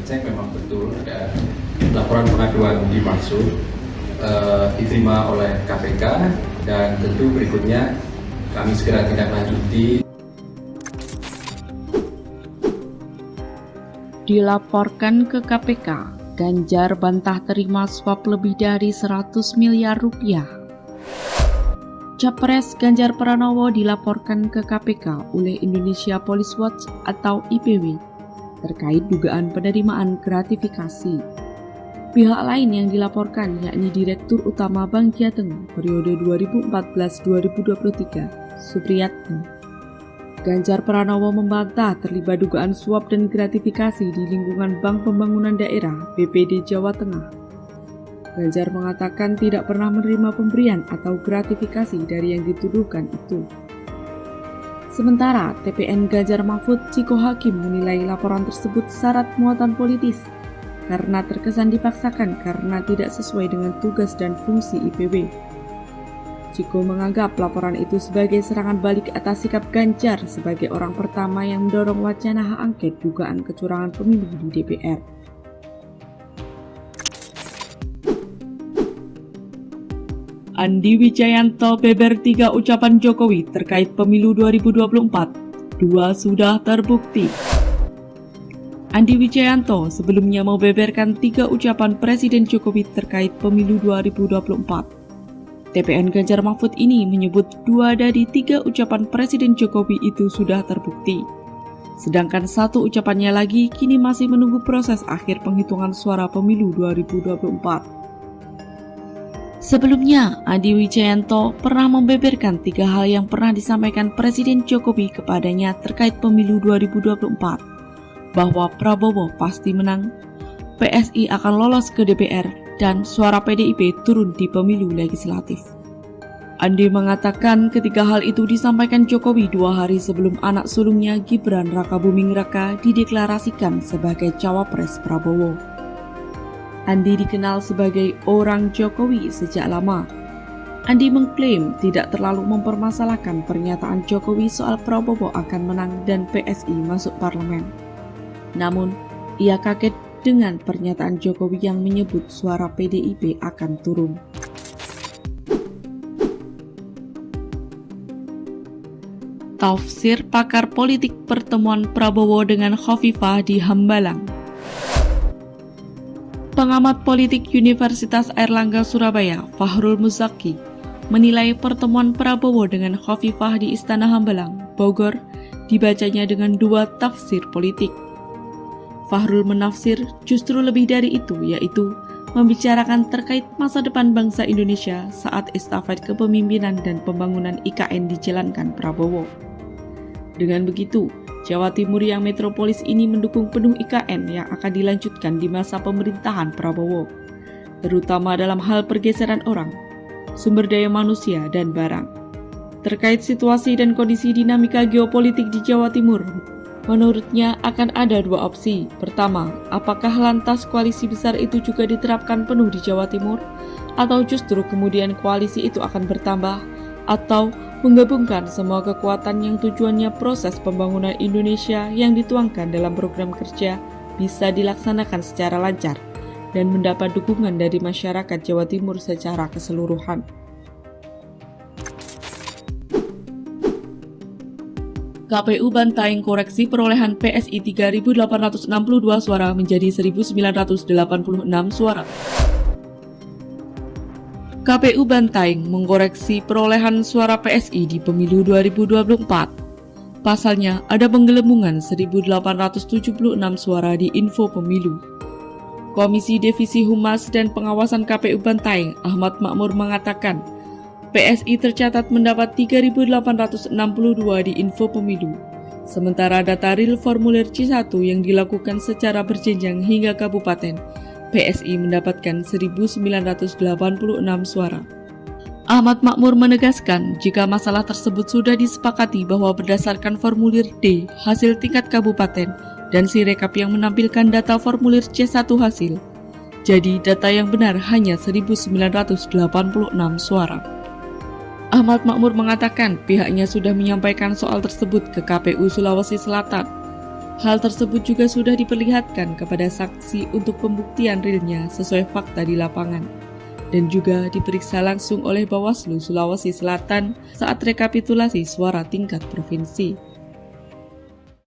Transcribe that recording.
cek memang betul ada laporan pengaduan dimaksud diterima oleh KPK dan tentu berikutnya kami segera tindak lanjuti. Dilaporkan ke KPK, Ganjar bantah terima suap lebih dari 100 miliar rupiah. Capres Ganjar Pranowo dilaporkan ke KPK oleh Indonesia Police Watch atau IPW terkait dugaan penerimaan gratifikasi. Pihak lain yang dilaporkan yakni Direktur Utama Bank Jateng periode 2014-2023, Supriyatno. Ganjar Pranowo membantah terlibat dugaan suap dan gratifikasi di lingkungan Bank Pembangunan Daerah BPD Jawa Tengah. Ganjar mengatakan tidak pernah menerima pemberian atau gratifikasi dari yang dituduhkan itu. Sementara TPN Ganjar Mahfud Ciko Hakim menilai laporan tersebut syarat muatan politis karena terkesan dipaksakan karena tidak sesuai dengan tugas dan fungsi IPW. Ciko menganggap laporan itu sebagai serangan balik atas sikap Ganjar sebagai orang pertama yang mendorong wacana hak angket dugaan kecurangan pemilu di DPR. Andi Wijayanto beber 3 ucapan Jokowi terkait pemilu 2024. 2 sudah terbukti. Andi Wijayanto sebelumnya membeberkan 3 ucapan Presiden Jokowi terkait pemilu 2024. TPN Ganjar Mahfud ini menyebut 2 dari 3 ucapan Presiden Jokowi itu sudah terbukti. Sedangkan 1 ucapannya lagi kini masih menunggu proses akhir penghitungan suara pemilu 2024. Sebelumnya, Andi Wijayanto pernah membeberkan 3 hal yang pernah disampaikan Presiden Jokowi kepadanya terkait pemilu 2024. Bahwa Prabowo pasti menang, PSI akan lolos ke DPR, dan suara PDIP turun di pemilu legislatif. Andi mengatakan ketiga hal itu disampaikan Jokowi 2 hari sebelum anak sulungnya Gibran Rakabuming Raka dideklarasikan sebagai cawapres Prabowo. Andi dikenal sebagai orang Jokowi sejak lama. Andi mengklaim tidak terlalu mempermasalahkan pernyataan Jokowi soal Prabowo akan menang dan PSI masuk parlemen. Namun, ia kaget dengan pernyataan Jokowi yang menyebut suara PDIP akan turun. Tafsir pakar politik pertemuan Prabowo dengan Khofifah di Hambalang. Pengamat politik Universitas Airlangga Surabaya, Fahrul Muzaki, menilai pertemuan Prabowo dengan Khofifah di Istana Hambalang, Bogor, dibacanya dengan 2 tafsir politik. Fahrul menafsir justru lebih dari itu, yaitu membicarakan terkait masa depan bangsa Indonesia saat estafet kepemimpinan dan pembangunan IKN dijalankan Prabowo. Dengan begitu, Jawa Timur yang metropolis ini mendukung penuh IKN yang akan dilanjutkan di masa pemerintahan Prabowo, terutama dalam hal pergeseran orang, sumber daya manusia, dan barang. Terkait situasi dan kondisi dinamika geopolitik di Jawa Timur, menurutnya akan ada 2 opsi. Pertama, apakah lantas koalisi besar itu juga diterapkan penuh di Jawa Timur? Atau justru kemudian koalisi itu akan bertambah? Atau menggabungkan semua kekuatan yang tujuannya proses pembangunan Indonesia yang dituangkan dalam program kerja bisa dilaksanakan secara lancar dan mendapat dukungan dari masyarakat Jawa Timur secara keseluruhan. KPU Bantaeng koreksi perolehan PSI 3.862 suara menjadi 1.986 suara. KPU Bantaeng mengkoreksi perolehan suara PSI di pemilu 2024. Pasalnya, ada penggelembungan 1.876 suara di info pemilu. Komisi Divisi Humas dan Pengawasan KPU Bantaeng, Ahmad Makmur mengatakan, PSI tercatat mendapat 3.862 di info pemilu. Sementara data real formulir C1 yang dilakukan secara berjenjang hingga kabupaten, PSI mendapatkan 1.986 suara. Ahmad Makmur menegaskan jika masalah tersebut sudah disepakati bahwa berdasarkan formulir D hasil tingkat kabupaten dan Sirekap yang menampilkan data formulir C1 hasil, jadi data yang benar hanya 1.986 suara. Ahmad Makmur mengatakan pihaknya sudah menyampaikan soal tersebut ke KPU Sulawesi Selatan. Hal tersebut juga sudah diperlihatkan kepada saksi untuk pembuktian realnya sesuai fakta di lapangan, dan juga diperiksa langsung oleh Bawaslu Sulawesi Selatan saat rekapitulasi suara tingkat provinsi.